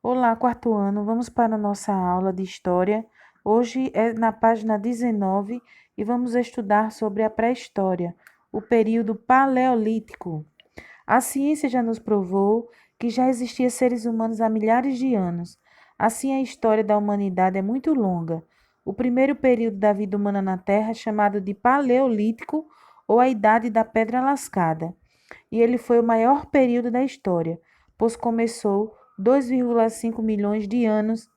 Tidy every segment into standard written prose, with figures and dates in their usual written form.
Olá, quarto ano, vamos para a nossa aula de História. Hoje é na página 19 e vamos estudar sobre a pré-história, o período paleolítico. A ciência já nos provou que já existiam seres humanos há milhares de anos. Assim, a história da humanidade é muito longa. O primeiro período da vida humana na Terra é chamado de Paleolítico ou a Idade da Pedra Lascada, e ele foi o maior período da história, pois começou 2,5 milhões de anos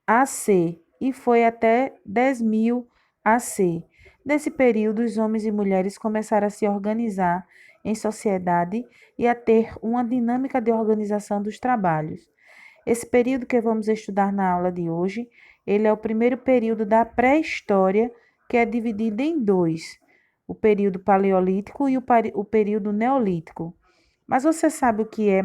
AC e foi até 10.000 AC. Nesse período, os homens e mulheres começaram a se organizar em sociedade e a ter uma dinâmica de organização dos trabalhos. Esse período que vamos estudar na aula de hoje, ele é o primeiro período da pré-história, que é dividido em dois, o período paleolítico e o período neolítico. Mas você sabe o que é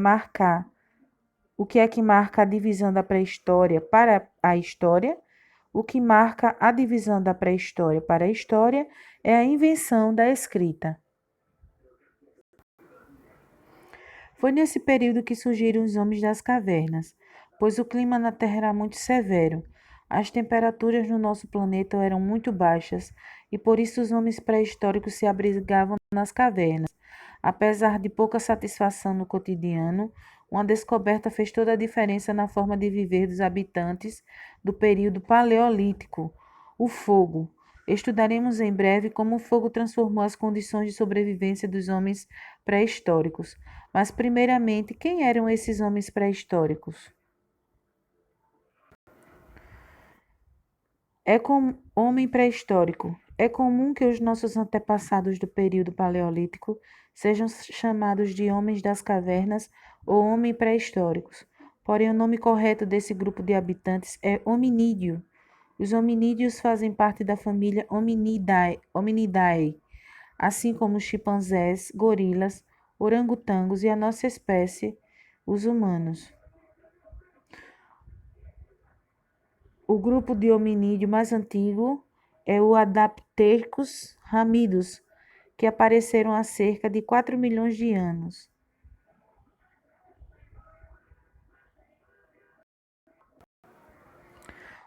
que marca a divisão da pré-história para a história? O que marca a divisão da pré-história para a história é a invenção da escrita. Foi nesse período que surgiram os homens das cavernas, pois o clima na Terra era muito severo. As temperaturas no nosso planeta eram muito baixas e por isso os homens pré-históricos se abrigavam nas cavernas. Apesar de pouca satisfação no cotidiano, uma descoberta fez toda a diferença na forma de viver dos habitantes do período paleolítico: o fogo. Estudaremos em breve como o fogo transformou as condições de sobrevivência dos homens pré-históricos. Mas, primeiramente, quem eram esses homens pré-históricos? Homem pré-histórico. É comum que os nossos antepassados do período paleolítico sejam chamados de homens das cavernas ou homens pré-históricos. Porém, o nome correto desse grupo de habitantes é hominídeo. Os hominídeos fazem parte da família Hominidae, assim como os chimpanzés, gorilas, orangotangos e a nossa espécie, os humanos. O grupo de hominídeo mais antigo é o Adaptecus ramidus, que apareceram há cerca de 4 milhões de anos.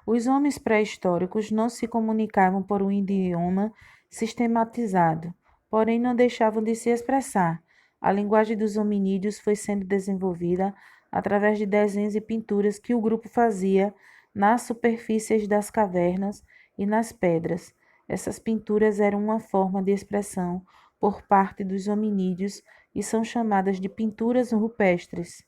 Os homens pré-históricos não se comunicavam por um idioma sistematizado, porém não deixavam de se expressar. A linguagem dos hominídeos foi sendo desenvolvida através de desenhos e pinturas que o grupo fazia nas superfícies das cavernas e nas pedras. Essas pinturas eram uma forma de expressão por parte dos hominídeos e são chamadas de pinturas rupestres.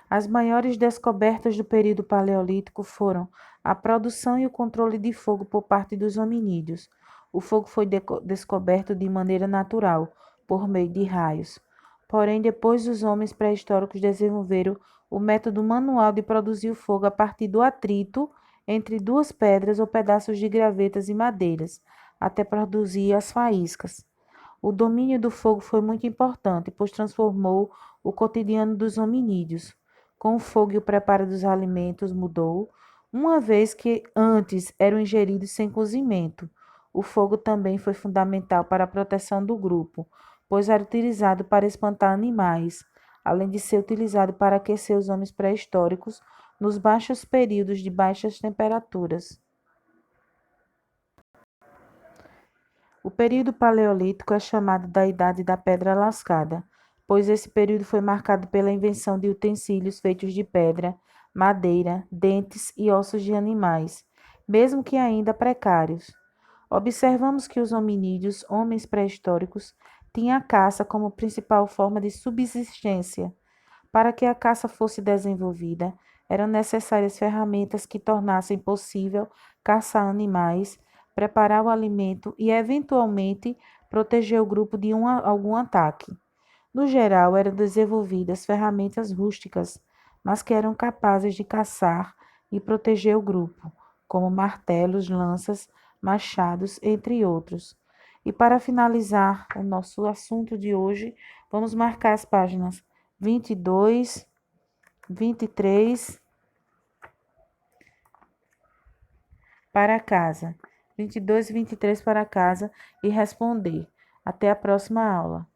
As maiores descobertas do período paleolítico foram a produção e o controle de fogo por parte dos hominídeos. O fogo foi descoberto de maneira natural, por meio de raios. Porém, depois os homens pré-históricos desenvolveram o método manual de produzir o fogo a partir do atrito entre duas pedras ou pedaços de gravetas e madeiras, até produzir as faíscas. O domínio do fogo foi muito importante, pois transformou o cotidiano dos hominídeos. Com o fogo e o preparo dos alimentos mudou, uma vez que antes eram ingeridos sem cozimento. O fogo também foi fundamental para a proteção do grupo, pois era utilizado para espantar animais, além de ser utilizado para aquecer os homens pré-históricos nos baixos períodos de baixas temperaturas. O período paleolítico é chamado da Idade da Pedra Lascada, pois esse período foi marcado pela invenção de utensílios feitos de pedra, madeira, dentes e ossos de animais, mesmo que ainda precários. Observamos que os hominídeos, homens pré-históricos, tinham a caça como principal forma de subsistência. Para que a caça fosse desenvolvida, eram necessárias ferramentas que tornassem possível caçar animais, preparar o alimento e, eventualmente, proteger o grupo de algum ataque. No geral, eram desenvolvidas ferramentas rústicas, mas que eram capazes de caçar e proteger o grupo, como martelos, lanças, machados, entre outros. E para finalizar o nosso assunto de hoje, vamos marcar as páginas 22, 23 para casa. 22 e 23 para casa e responder. Até a próxima aula.